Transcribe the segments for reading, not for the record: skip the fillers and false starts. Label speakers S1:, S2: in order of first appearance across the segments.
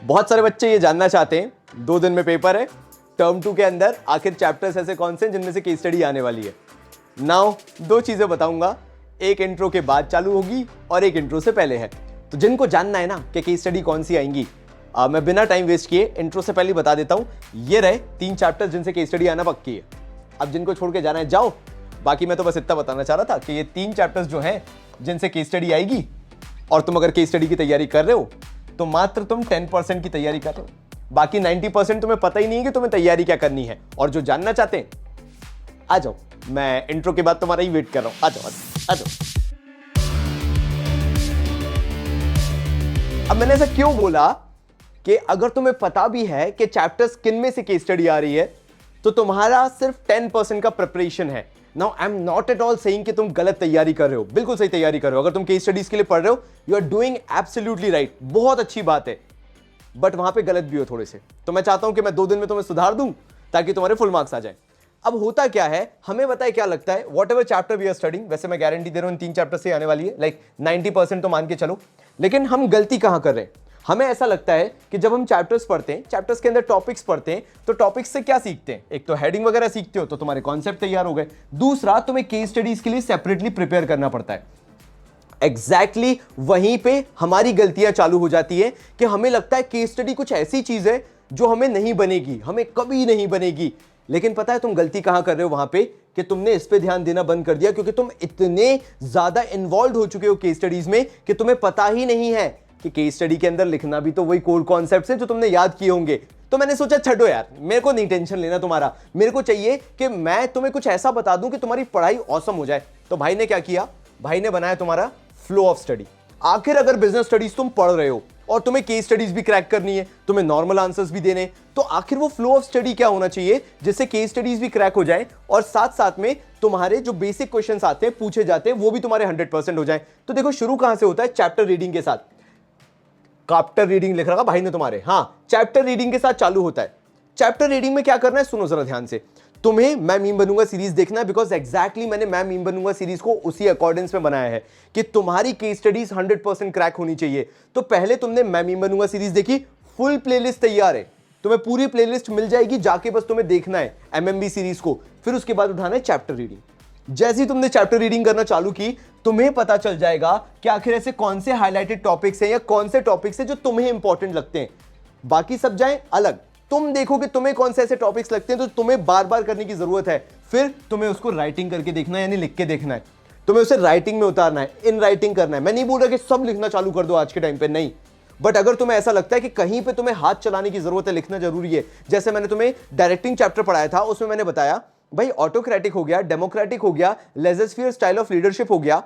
S1: बहुत सारे बच्चे ये जानना चाहते हैं 2 दिन में पेपर है, टर्म 2 के अंदर आखिर चैप्टर्स ऐसे कौन से हैं जिनमें से केस स्टडी आने वाली है। नाउ 2 चीजें बताऊंगा, एक इंट्रो के बाद चालू होगी और एक इंट्रो से पहले है। तो जिनको जानना है ना कि केस स्टडी कौन सी आएंगी, मैं बिना टाइम वेस्ट किए इंट्रो से पहले बता देता हूं। ये रहे 3 चैप्टर्स जिनसे केस स्टडी आना पक्की है। अब जिनको छोड़ के जाना है जाओ, बाकी मैं तो बस इतना बताना चाह रहा था कि ये 3 चैप्टर्स जो हैं जिनसे केस स्टडी आएगी, और तुम अगर केस स्टडी की तैयारी कर रहे हो तो मात्र तुम 10% की तैयारी कर रहे हो, बाकी 90% तुम्हें पता ही नहीं है कि तुम्हें तैयारी क्या करनी है। और जो जानना चाहते हैं आ जाओ, मैं इंट्रो के बाद तुम्हारा ही वेट कर रहा हूं। आ जाओ आ जाओ। अब मैंने ऐसा क्यों बोला कि अगर तुम्हें पता भी है कि चैप्टर्स किन में से केस स्टडी आ रही है तो तुम्हारा सिर्फ 10% का प्रिपरेशन है। Now I am not at all saying कि तुम गलत तैयारी कर रहे हो, बिल्कुल सही तैयारी कर रहे हो। अगर तुम केस स्टडीज के लिए पढ़ रहे हो, you are doing absolutely right, बहुत अच्छी बात है, बट वहां पे गलत भी हो थोड़े से। तो मैं चाहता हूं कि मैं 2 दिन में तुम्हें सुधार दूं ताकि तुम्हारे फुल मार्क्स आ जाए। अब होता क्या है, हमें बताए क्या लगता है, whatever chapter we are studying, वैसे मैं गारंटी दे रहा हूं इन 3 चैप्टर से आने वाली है, लाइक 90% तो मान के चलो। लेकिन हम गलती कहां कर रहे हैं, हमें ऐसा लगता है कि जब हम चैप्टर्स पढ़ते हैं, चैप्टर्स के अंदर टॉपिक्स पढ़ते हैं, तो टॉपिक्स से क्या सीखते हैं, एक तो हेडिंग वगैरह सीखते हो तो तुम्हारे कॉन्सेप्ट तैयार हो गए, दूसरा तुम्हें केस स्टडीज के लिए सेपरेटली प्रिपेयर करना पड़ता है। एग्जैक्टली वहीं पे हमारी गलतियां चालू हो जाती है कि हमें लगता है केस स्टडी कुछ ऐसी चीज है जो हमें नहीं बनेगी, हमें कभी नहीं बनेगी। लेकिन पता है तुम गलती कहां कर रहे हो वहां पे, कि तुमने इस पे ध्यान देना बंद कर दिया, क्योंकि तुम इतने ज्यादा इन्वॉल्व हो चुके हो केस स्टडीज में कि तुम्हें पता ही नहीं है कि केस स्टडी के अंदर लिखना भी तो वही कोर कॉन्सेप्ट्स है जो तुमने याद किए होंगे। तो मैंने सोचा छोड़ो यार, मेरे को नहीं टेंशन लेना तुम्हारा, मेरे को चाहिए कि मैं तुम्हें कुछ ऐसा बता दूं कि तुम्हारी पढ़ाई औसम हो जाए। तो भाई ने क्या किया, भाई ने बनाया तुम्हारा फ्लो ऑफ स्टडी। आखिर अगर बिजनेस स्टडीज तुम पढ़ रहे हो और तुम्हें केस स्टडीज भी क्रैक करनी है, तुम्हें नॉर्मल आंसर्स भी देने, तो आखिर वो फ्लो ऑफ स्टडी क्या होना चाहिए जिससे केस स्टडीज भी क्रैक हो जाए और साथ साथ में तुम्हारे जो बेसिक क्वेश्चंस आते हैं, पूछे जाते हैं, वो भी तुम्हारे 100% हो जाए। तो देखो शुरू कहां से होता है, चैप्टर रीडिंग के साथ। चैप्टर रीडिंग लिख रखा भाई ने तुम्हारे, हाँ, चैप्टर रीडिंग के साथ चालू होता है। चैप्टर रीडिंग में क्या करना है, सुनो जरा ध्यान से। तुम्हें मैं मीम बनूंगा सीरीज देखना है, बिकॉज एग्जैक्टली मैंने मैं मीम बनूंगा सीरीज को उसी अकॉर्डेंस में बनाया है कि तुम्हारी केस स्टडीज 100% क्रैक होनी चाहिए। तो पहले तुमने मैं मीम बनूंगा सीरीज देखी, फुल प्लेलिस्ट तैयार है, तुम्हें पूरी प्लेलिस्ट मिल जाएगी, जाके बस तुम्हें देखना है एमएमबी सीरीज को। फिर उसके बाद उठाना है चैप्टर रीडिंग। जैसे ही तुमने चैप्टर रीडिंग करना चालू की, तुम्हें पता चल जाएगा कि आखिर ऐसे कौन से हाईलाइटेड टॉपिक्स हैं या कौन से टॉपिक्स हैं जो तुम्हें इंपॉर्टेंट लगते हैं। बाकी सब जाए अलग, तुम देखो कि तुम्हें कौन से ऐसे टॉपिक्स लगते हैं तो तुम्हें बार बार करने की जरूरत है। फिर तुम्हें उसको राइटिंग करके देखना है, यानी लिख के देखना है, तुम्हें उसे राइटिंग में उतारना है, इन राइटिंग करना है। मैं नहीं बोल रहा कि सब लिखना चालू कर दो आज के टाइम पे, नहीं, बट अगर तुम्हें ऐसा लगता है कि कहीं पे तुम्हें हाथ चलाने की जरूरत है, लिखना जरूरी है। जैसे मैंने तुम्हें डायरेक्टिंग चैप्टर पढ़ाया था, उसमें मैंने बताया भाई ऑटोक्रेटिक हो गया, डेमोक्रेटिक हो गया, लेजर स्टाइल ऑफ लीडरशिप हो गया,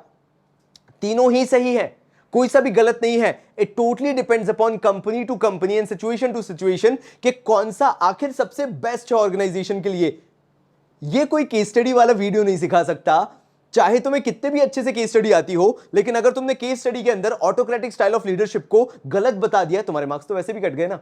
S1: तीनों ही सही है, कोई सा भी गलत नहीं है। It totally depends upon company to company and situation to situation कि कौन सा आखिर सबसे बेस्ट है ऑर्गेनाइजेशन के लिए। ये कोई केस स्टडी वाला वीडियो नहीं सिखा सकता, चाहे तुम्हें कितने भी अच्छे से केस स्टडी आती हो, लेकिन अगर तुमने केस स्टडी के अंदर ऑटोक्रेटिक स्टाइल ऑफ लीडरशिप को गलत बता दिया, तुम्हारे मार्क्स तो वैसे भी कट गए ना।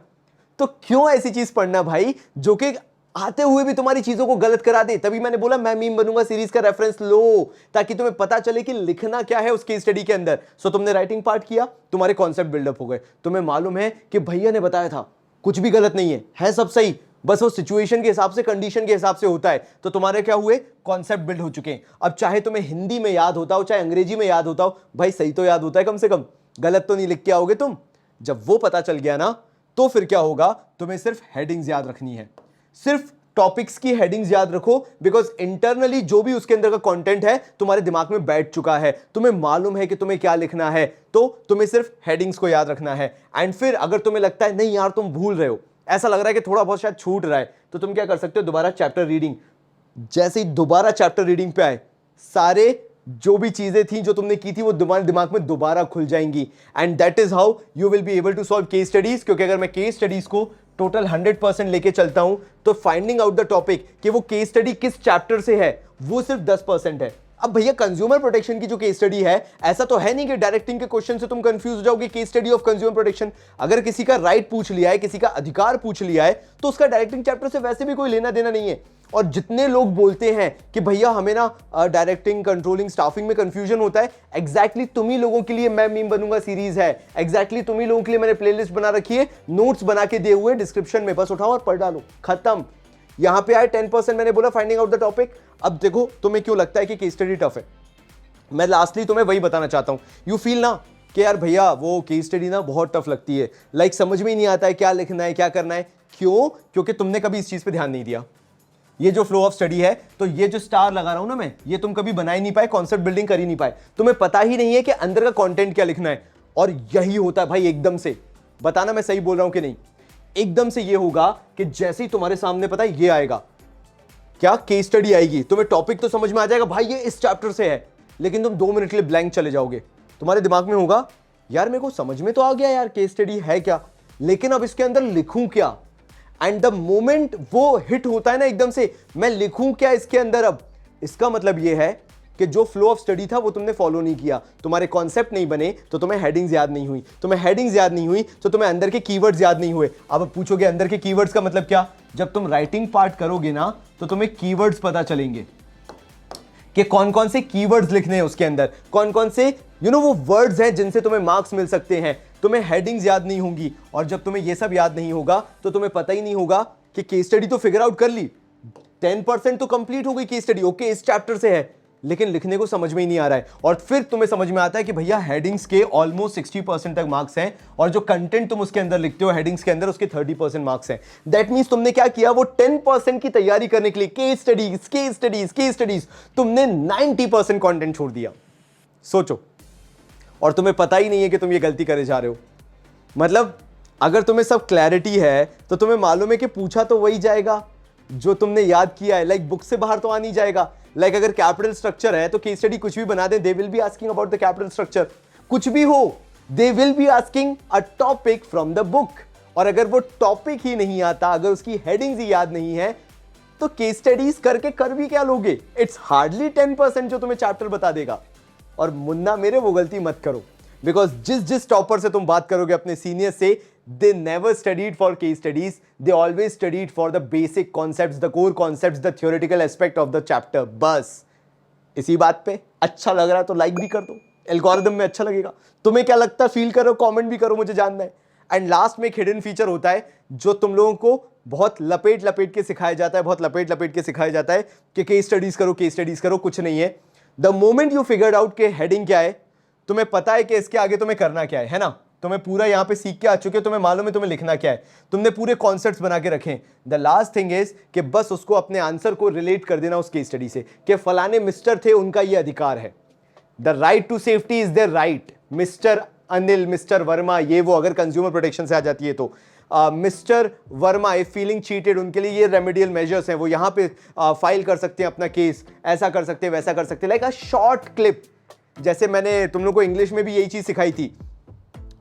S1: तो क्यों ऐसी चीज पढ़ना भाई जो कि आते हुए भी तुम्हारी चीजों को गलत करा दे। तभी मैंने बोला मैं मीम बनूंगा सीरीज का रेफरेंस लो, ताकि तुम्हें पता चले कि लिखना क्या है उस केस स्टडी के अंदर। सो तुमने राइटिंग पार्ट किया, तुम्हारे कॉन्सेप्ट बिल्डअप हो गए, तुम्हें मालूम है कि भैया ने बताया था, कुछ भी गलत नहीं है सब सही, बस वो सिचुएशन के हिसाब से, कंडीशन के हिसाब से होता है। तो तुम्हारे क्या हुए, कॉन्सेप्ट बिल्ड हो चुके हैं। अब चाहे तुम्हें हिंदी में याद होता हो, चाहे अंग्रेजी में याद होता हो, भाई सही तो याद होता है कम से कम, गलत तो नहीं लिख के आओगे तुम। जब वो पता चल गया ना, तो फिर क्या होगा, तुम्हें सिर्फ हेडिंग्स याद रखनी है, सिर्फ टॉपिक्स की हेडिंग्स याद रखो, बिकॉज इंटरनली जो भी उसके अंदर का कंटेंट है तुम्हारे दिमाग में बैठ चुका है, तुम्हें मालूम है कि तुम्हें क्या लिखना है, तो तुम्हें सिर्फ हेडिंग्स को याद रखना है। एंड फिर अगर तुम्हें लगता है नहीं यार तुम भूल रहे हो, ऐसा लग रहा है कि थोड़ा बहुत शायद छूट रहा है, तो तुम क्या कर सकते हो, दोबारा चैप्टर रीडिंग। जैसे ही दोबारा चैप्टर रीडिंग पे आए, सारे जो भी चीजें थी जो तुमने की थी वो तुम्हारे दिमाग में दोबारा खुल जाएंगी, and that is how you will be able to solve case studies. क्योंकि अगर मैं केस स्टडीज को टोटल 100% लेके चलता हूं, तो फाइंडिंग आउट द टॉपिक कि वो केस स्टडी किस चैप्टर से है, वो सिर्फ 10% है। अब भैया कंज्यूमर प्रोटेक्शन की जो केस स्टडी है, ऐसा तो है नहीं कि डायरेक्टिंग के क्वेश्चन से तुम कंफ्यूज हो जाओगे। Case study of consumer protection, अगर किसी का राइट पूछ लिया है, किसी का अधिकार पूछ लिया है, तो उसका डायरेक्टिंग चैप्टर से वैसे भी कोई लेना देना नहीं है। और जितने लोग बोलते हैं कि भैया हमें ना डायरेक्टिंग, कंट्रोलिंग, स्टाफिंग में कंफ्यूजन होता है, एग्जैक्टली तुम ही लोगों के लिए मैं मीम बनूंगा सीरीज है, एग्जैक्टली तुम ही लोगों के लिए मैंने प्लेलिस्ट बना रखी है, नोट्स बना के दिए हुए डिस्क्रिप्शन में, बस उठाओ और पढ़ डालो, खत्म। यहां पे आए 10%, मैंने बोला फाइंडिंग आउट द टॉपिक। अब देखो तुम्हें क्यों लगता है कि केस स्टडी टफ है, मैं लास्टली तुम्हें वही बताना चाहता हूं। यू फील ना कि यार भैया वो केस स्टडी ना बहुत टफ लगती है, लाइक समझ में ही नहीं आता है क्या लिखना है, क्या करना है। क्यों? क्योंकि तुमने कभी इस चीज पे ध्यान नहीं दिया। ये जो फ्लो ऑफ स्टडी है, तो ये जो स्टार लगा रहा हूं ना मैं, ये तुम कभी बना ही नहीं पाए, कॉन्सेप्ट बिल्डिंग कर ही नहीं पाए, तुम्हें पता ही नहीं है कि अंदर का कंटेंट क्या लिखना है। और यही होता है भाई एकदम से, बताना मैं सही बोल रहा हूं कि नहीं, एकदम से ये होगा कि जैसे ही तुम्हारे सामने पता है ये आएगा, क्या केस स्टडी आएगी, तुम्हें टॉपिक तो समझ में आ जाएगा भाई ये इस चैप्टर से है, लेकिन तुम 2 मिनट के लिए ब्लैंक चले जाओगे। तुम्हारे दिमाग में होगा यार मेरे को समझ में तो आ गया यार केस स्टडी है क्या, लेकिन अब इसके अंदर लिखूं क्या। एंड द मोमेंट वो हिट होता है ना एकदम से, मैं लिखूं क्या इसके अंदर, अब इसका मतलब ये है कि जो फ्लो ऑफ स्टडी था वो तुमने फॉलो नहीं किया, तुम्हारे कॉन्सेप्ट नहीं बने तो तुम्हें हेडिंग्स याद नहीं हुई, तुम्हें हेडिंग्स याद नहीं हुई तो तुम्हें अंदर के कीवर्ड्स याद नहीं हुए। अब पूछोगे अंदर के कीवर्ड्स का मतलब क्या, जब तुम राइटिंग पार्ट करोगे ना तो तुम्हें कीवर्ड्स पता चलेंगे कि कौन कौन से कीवर्ड्स लिखने हैं उसके अंदर, कौन कौन से वो वर्ड्स हैं जिनसे तुम्हें मार्क्स मिल सकते हैं। तुम्हें हेडिंग्स याद नहीं होंगी, और जब तुम्हें ये सब याद नहीं होगा तो तुम्हें पता ही नहीं होगा कि केस स्टडी तो फिगर आउट कर ली, 10% तो कंप्लीट हो गई केस स्टडी, ओके इस चैप्टर से है, लेकिन लिखने को समझ में ही नहीं आ रहा है। और फिर तुम्हें समझ में आता है कि भैया हेडिंग्स के ऑलमोस्ट 60% तक मार्क्स हैं, और जो कंटेंट तुम उसके अंदर लिखते हो हेडिंग्स के अंदर, उसके 30% मार्क्स हैं। दैट मींस तुमने क्या किया, वो 10% की तैयारी करने के लिए केस स्टडीज तुमने 90% कंटेंट छोड़ दिया। सोचो, और तुम्हें पता ही नहीं है कि तुम ये गलती करे जा रहे हो। मतलब अगर तुम्हें सब क्लैरिटी है तो तुम्हें मालूम है कि पूछा तो वही जाएगा जो तुमने याद किया है, लाइक बुक से बाहर तो आ नहीं जाएगा। लाइक अगर कैपिटल स्ट्रक्चर है तो केस स्टडी कुछ भी बना दे, they will be asking about the capital structure, कुछ भी हो, they will be asking a topic from the book. और अगर वो टॉपिक ही नहीं आता, अगर उसकी हेडिंग्स ही याद नहीं है, तो केस स्टडीज करके कर भी क्या लोगे। इट्स हार्डली 10% जो तुम्हें चैप्टर बता देगा। और मुन्ना मेरे वो गलती मत करो, बिकॉज जिस टॉपर से तुम बात करोगे अपने सीनियर से, they never studied for case studies, they always studied for the basic concepts, the core concepts, the theoretical aspect of the chapter। बस इसी बात पे अच्छा लग रहा है तो लाइक भी कर दो, एल्गोरिदम में अच्छा लगेगा। तुम्हें क्या लगता है फील करो, कमेंट भी करो, मुझे जानना है। एंड लास्ट में एक हिडन फीचर होता है जो तुम लोगों को बहुत लपेट के सिखाया जाता है, बहुत लपेट के सिखाया जाता है कि केस स्टडीज करो, कुछ नहीं है। The moment you figured out के हेडिंग क्या है, तुम्हें पता है कि इसके आगे तुम्हें करना क्या है ना, तुम्हें पूरा यहां पे सीख के आ चुके हो, तुम्हें मालूम है तुम्हें लिखना क्या है, तुमने पूरे कॉन्सेप्ट्स बना के रखे। द लास्ट थिंग इज कि बस उसको अपने आंसर को रिलेट कर देना उस केस स्टडी से कि फलाने मिस्टर थे, उनका ये अधिकार है, the right to safety is their right, mister Anil, mister Verma, ये वो, अगर कंज्यूमर प्रोटेक्शन से आ जाती है तो mister Verma if feeling cheated, उनके लिए ये रेमेडियल मेजर्स हैं, वो यहां पे फाइल कर सकते हैं अपना केस, ऐसा कर सकते हैं, वैसा कर सकते हैं, लाइक अ शॉर्ट क्लिप। जैसे मैंने तुम लोग को इंग्लिश में भी यही चीज सिखाई थी,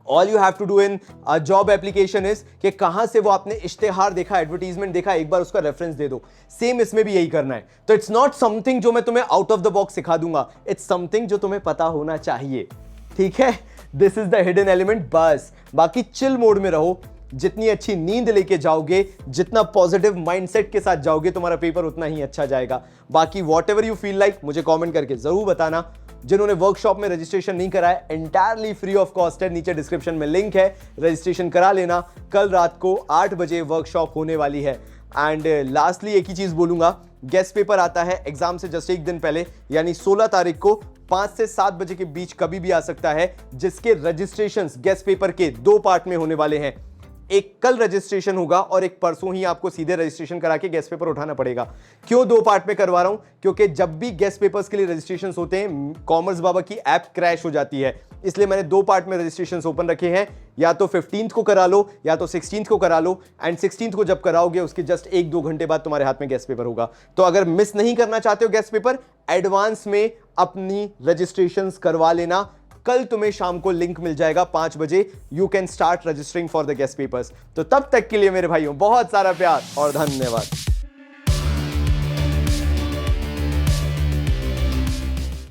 S1: all you have to do in job application is कि कहां से वो आपने इश्तेहार देखा, एडवर्टीजमेंट देखा, एक बार उसका रेफरेंस दे दो। सेम इसमें भी यही करना है। तो इट्स नॉट समथिंग जो मैं तुम्हें आउट ऑफ द बॉक्स सिखा दूंगा, इट्स समथिंग जो तुम्हें पता होना चाहिए, ठीक है। This is the hidden element. बस बाकी चिल मोड में रहो, जितनी अच्छी नींद लेके जाओगे, जितना पॉजिटिव माइंडसेट के साथ जाओगे, तुम्हारा पेपर उतना ही अच्छा जाएगा। बाकी what ever you feel like मुझे कमेंट करके जरूर बताना। जिन्होंने वर्कशॉप में रजिस्ट्रेशन नहीं करा है, एंटायरली फ्री ऑफ कॉस्ट है, नीचे डिस्क्रिप्शन में लिंक है, रजिस्ट्रेशन करा लेना। कल रात को 8 बजे वर्कशॉप होने वाली है। एंड लास्टली एक ही चीज बोलूंगा, गेस्ट पेपर आता है एग्जाम से जस्ट एक दिन पहले, यानी 16 तारीख को 5 से 7 बजे के बीच कभी भी आ सकता है, जिसके रजिस्ट्रेशंस गेस्ट पेपर के 2 पार्ट में होने वाले हैं। एक कल रजिस्ट्रेशन होगा और एक परसों ही आपको सीधे रजिस्ट्रेशन करा के गेस्ट पेपर उठाना पड़ेगा। क्यों 2 पार्ट में करवा रहा हूं? क्योंकि जब भी गेस्ट पेपर्स के लिए रजिस्ट्रेशन होते हैं, कॉमर्स बाबा की ऐप क्रैश हो जाती है, इसलिए मैंने 2 पार्ट में रजिस्ट्रेशन ओपन रखे हैं। या तो 15th को करा लो या तो 16th को करा लो। एंड 16th को जब कराओगे उसके जस्ट 1-2 घंटे बाद तुम्हारे हाथ में गेस्ट पेपर होगा। तो अगर मिस नहीं करना चाहते हो गेस्ट पेपर, एडवांस में अपनी रजिस्ट्रेशन करवा लेना। कल तुम्हें शाम को लिंक मिल जाएगा 5 बजे, you can start registering for the guest papers. तो तब तक के लिए मेरे भाइयों बहुत सारा प्यार और धन्यवाद।